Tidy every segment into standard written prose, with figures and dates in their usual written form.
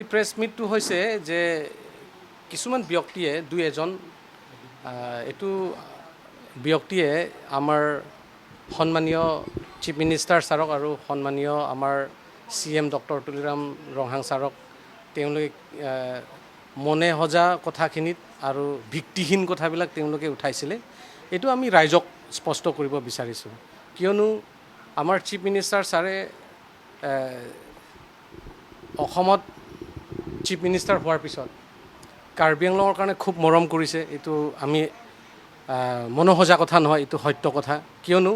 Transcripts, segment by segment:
Press মিটটো হৈছে যে কিছুমান ব্যক্তিয়ে দুই এজন এইটো ব্যক্তিয়ে আমাৰ সন্মানীয় চিফ মিনিষ্টাৰ ছাৰক আৰু সন্মানীয় আমাৰ CM ডক্টৰ তুলিৰাম ৰংহাং ছাৰক তেওঁলোকে মনে সজা কথাখিনিত আৰু ভিত্তিহীন কথাবিলাক তেওঁলোকে উঠাইছিলে। এইটো আমি ৰাইজক স্পষ্ট কৰিব বিচাৰিছোঁ, কিয়নো আমাৰ চিফ মিনিষ্টাৰ ছাৰে অসমত চিফ মিনিষ্টাৰ হোৱাৰ পিছত কাৰ্বি আংলঙৰ কাৰণে খুব মৰম কৰিছে। এইটো আমি মনোসজা কথা নহয়, এইটো সত্য কথা। কিয়নো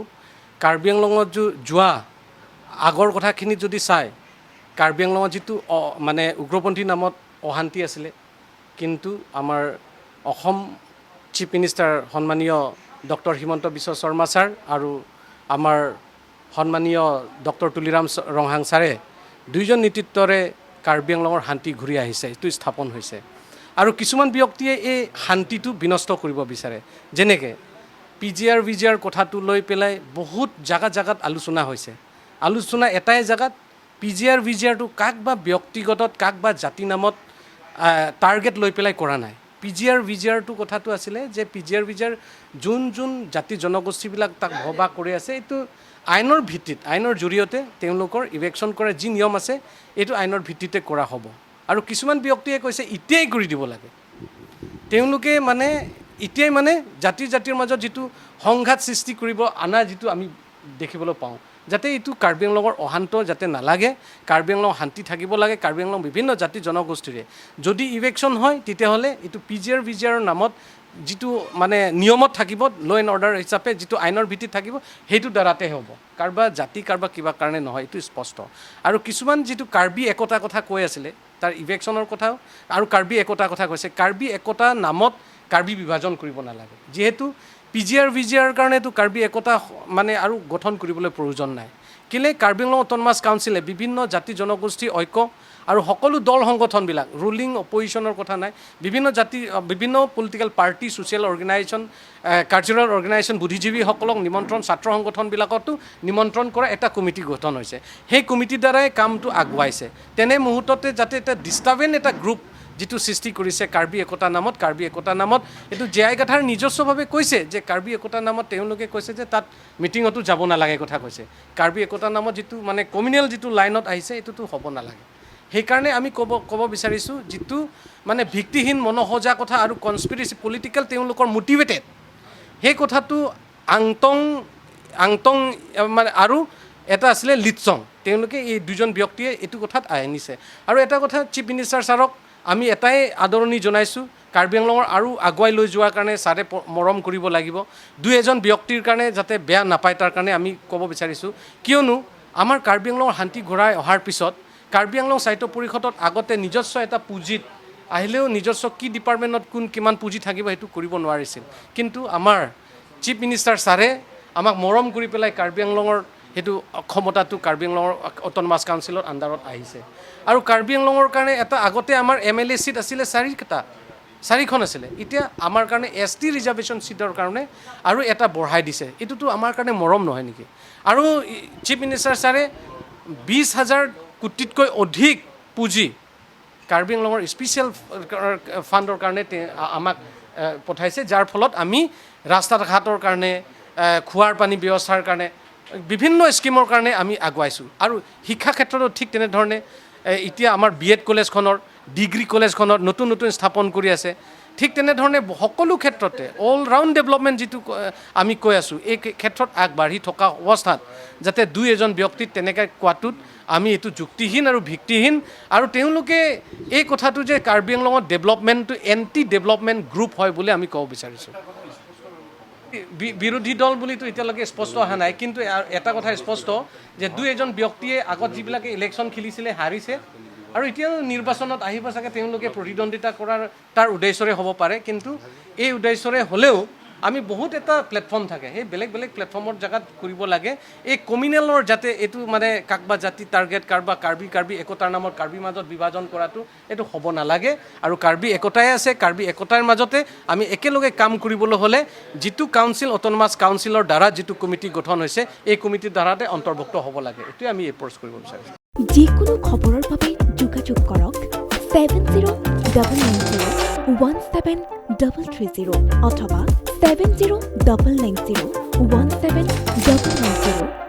কাৰ্বি আংলঙত যোৱা আগৰ কথাখিনিত যদি চায়, কাৰ্বি আংলঙত যিটো মানে উগ্ৰপন্থী নামত অশান্তি আছিলে, কিন্তু আমাৰ অসম চিফ মিনিষ্টাৰ সন্মানীয় ডক্টৰ হিমন্ত বিশ্ব শৰ্মা ছাৰ আৰু আমাৰ সন্মানীয় ডক্টৰ তুলিৰাম ৰংহাং ছাৰে দুইজন নেতৃত্বৰে কাৰ্বি আংলঙৰ শান্তি ঘূৰি আহিছে, এইটো স্থাপন হৈছে। আৰু কিছুমান ব্যক্তিয়ে এই শান্তিটো বিনষ্ট কৰিব বিচাৰে। যেনেকৈ PGR VGR কথাটো লৈ পেলাই বহুত জাগাত আলোচনা হৈছে। আলোচনা এটাই জেগাত PGR VGRটো কাক বা ব্যক্তিগতত কাক বা জাতি নামত টাৰ্গেট লৈ পেলাই কৰা নাই। PGR VGRটো কথাটো আছিলে যে PGR VGR যোন জাতি জনগোষ্ঠীবিলাক তাক ভবা কৰি আছে, এইটো আইনৰ ভিত্তিত, আইনৰ জৰিয়তে তেওঁলোকৰ ইলেকশ্যন কৰাৰ যি নিয়ম আছে এইটো আইনৰ ভিত্তিতে কৰা হ'ব। আৰু কিছুমান ব্যক্তিয়ে কৈছে এতিয়াই কৰি দিব লাগে। তেওঁলোকে এতিয়াই জাতিৰ মাজত যিটো সংঘাত সৃষ্টি কৰিব আনা যিটো আমি দেখিবলৈ পাওঁ, যাতে এইটো কাৰ্বি আংলঙৰ অশান্ত যাতে নালাগে, কাৰ্বি আংলং শান্তি থাকিব লাগে। কাৰ্বি আংলং বিভিন্ন জাতি জনগোষ্ঠীৰে যদি ইলেকশ্যন হয়, তেতিয়াহ'লে এইটো PGR VGRৰ নামত যিটো নিয়মত থাকিব, ল' এণ্ড অৰ্ডাৰ হিচাপে যিটো আইনৰ ভিত্তিত থাকিব, সেইটো দ্বাৰাতে হ'ব। কাৰোবাৰ জাতি কাৰোবাৰ কিবা কাৰণে নহয়, এইটো স্পষ্ট। আৰু কিছুমান যিটো কাৰ্বি একতাৰ কথা কৈ আছিলে, তাৰ ইলেকশ্যনৰ কথাও আৰু কাৰ্বি একতাৰ কথা কৈছে। কাৰ্বি একতা নামত কাৰ্বি বিভাজন কৰিব নালাগে। যিহেতু PGR VGRৰ কাৰণেতো কাৰ্বি একতা আৰু গঠন কৰিবলৈ প্ৰয়োজন নাই। কেলে কাৰ্বি আংলং অট'নমাছ কাউন্সিলে বিভিন্ন জাতি জনগোষ্ঠী ঐক্য আৰু সকলো দল সংগঠনবিলাক, ৰুলিং অপজিশ্যনৰ কথা নাই, বিভিন্ন political party, social organisation, cultural organisation, বুদ্ধিজীৱীসকলক নিমন্ত্ৰণ, ছাত্ৰ সংগঠনবিলাকতো নিমন্ত্ৰণ কৰা এটা কমিটি গঠন হৈছে। সেই কমিটিৰ দ্বাৰাই কামটো আগুৱাইছে। তেনে মুহূৰ্ততে যাতে এটা ডিষ্টাৰ্বেণ্ট এটা গ্ৰুপ যিটো সৃষ্টি কৰিছে কাৰ্বি একতা নামত এইটো জেআই গাথাৰ নিজস্বভাৱে কৈছে যে কাৰ্বি একতা নামত তেওঁলোকে কৈছে যে তাত মিটিঙতো যাব নালাগে কথা কৈছে। কাৰ্বি একতা নামত যিটো কমিউনেল যিটো লাইনত আহিছে, এইটোতো হ'ব নালাগে। সেইকাৰণে আমি ক'ব বিচাৰিছোঁ, যিটো ভিত্তিহীন মনোসজা কথা আৰু কনস্পিৰেচি পলিটিকেল তেওঁলোকৰ মটিভেটেড, সেই কথাটো আংটং আৰু এটা আছিলে লিটচং, তেওঁলোকে এই দুজন ব্যক্তিয়ে এইটো কথাত আনিছে। আৰু এটা কথা চিফ মিনিষ্টাৰ ছাৰক আমি এটাই আদৰণি জনাইছোঁ, কাৰ্বি আংলঙৰ আৰু আগুৱাই লৈ যোৱাৰ কাৰণে ছাৰে মৰম কৰিব লাগিব। দুই এজন ব্যক্তিৰ কাৰণে যাতে বেয়া নাপায়, তাৰ কাৰণে আমি ক'ব বিচাৰিছোঁ। কিয়নো আমাৰ কাৰ্বি আংলঙৰ শান্তি ঘূৰাই অহাৰ পিছত কাৰ্বি আংলং সাহিত্য পৰিষদত আগতে নিজস্ব এটা পুঁজিত আহিলেও নিজস্ব কি ডিপাৰ্টমেণ্টত কিমান পুঁজি থাকিব সেইটো কৰিব নোৱাৰিছিল। কিন্তু আমাৰ চিফ মিনিষ্টাৰ ছাৰে আমাক মৰম কৰি পেলাই কাৰ্বি আংলঙৰ সেইটো ক্ষমতাটো কাৰ্বি আংলঙৰ অট'নমাছ কাউন্সিলৰ আণ্ডাৰত আহিছে। আৰু কাৰ্বি আংলঙৰ কাৰণে এটা আগতে আমাৰ MLA চিট আছিলে 4খন আছিলে, এতিয়া আমাৰ কাৰণে ST ৰিজাৰ্ভেশ্যন চিটৰ কাৰণে আৰু এটা বঢ়াই দিছে। এইটোতো আমাৰ কাৰণে মৰম নহয় নেকি? আৰু চিফ মিনিষ্টাৰ ছাৰে 20,000 কোটিতকৈ অধিক পুঁজি কাৰ্বি আংলঙৰ স্পেচিয়েল ফাণ্ডৰ কাৰণে আমাক পঠাইছে, যাৰ ফলত আমি ৰাস্তা ঘাটৰ কাৰণে, খোৱাৰ পানী ব্যৱস্থাৰ কাৰণে, বিভিন্ন স্কিমৰ কাৰণে আমি আগুৱাইছোঁ। আৰু শিক্ষা ক্ষেত্ৰতো ঠিক তেনেধৰণে এতিয়া আমাৰ BEd কলেজখনৰ, ডিগ্ৰী কলেজখনৰ নতুন স্থাপন কৰি আছে। ঠিক তেনেধৰণে সকলো ক্ষেত্ৰতে অল ৰাউণ্ড ডেভেলপমেণ্ট যিটো আমি কৈ আছোঁ, এই ক্ষেত্ৰত আগবাঢ়ি থকা অৱস্থাত যাতে দুই এজন ব্যক্তিত তেনেকৈ কোৱাটোত আমি এইটো যুক্তিহীন আৰু ভিত্তিহীন। আৰু তেওঁলোকে এই কথাটো যে কাৰ্বি আংলঙত ডেভেলপমেণ্টটো এণ্টি ডেভেলপমেণ্ট গ্ৰুপ হয় বুলি আমি ক'ব বিচাৰিছোঁ। বিৰোধী দল বুলিতো এতিয়ালৈকে স্পষ্ট অহা নাই, কিন্তু এটা কথা স্পষ্ট যে দুই এজন ব্যক্তিয়ে আগত যিবিলাকে ইলেকশ্যন খেলিছিলে হাৰিছে, আৰু এতিয়াও নিৰ্বাচনত আহিব চাগে তেওঁলোকে প্ৰতিদ্বন্দ্বিতা কৰাৰ তাৰ উদ্দেশ্যৰে হ'ব পাৰে। কিন্তু এই উদ্দেশ্যৰে হ'লেও আমি বহুত এটা প্লেটফৰ্ম থাকে, সেই বেলেগ প্লেটফৰ্মৰ জেগাত কৰিব লাগে। এই কমিউনেলৰ যাতে এইটো কাকবা জাতি টাৰ্গেট, কাৰ্বি একতাৰ নামত কাৰ্বি মাজত বিভাজন কৰাটো এইটো হ'ব নালাগে। আৰু কাৰ্বি একতাই আছে, কাৰ্বি একতাৰ মাজতে আমি একেলগে কাম কৰিবলৈ হ'লে যিটো কাউন্সিল, অট'নমাছ কাউন্সিলৰ দ্বাৰা যিটো কমিটি গঠন হৈছে, এই কমিটিৰ দ্বাৰাতে অন্তৰ্ভুক্ত হ'ব লাগে। এইটোৱে আমি এপ্ৰ'চ কৰিব বিচাৰিছোঁ। যিকোনো খবৰৰ বাবে যোগাযোগ কৰক 7099017330 অথবা 7099017990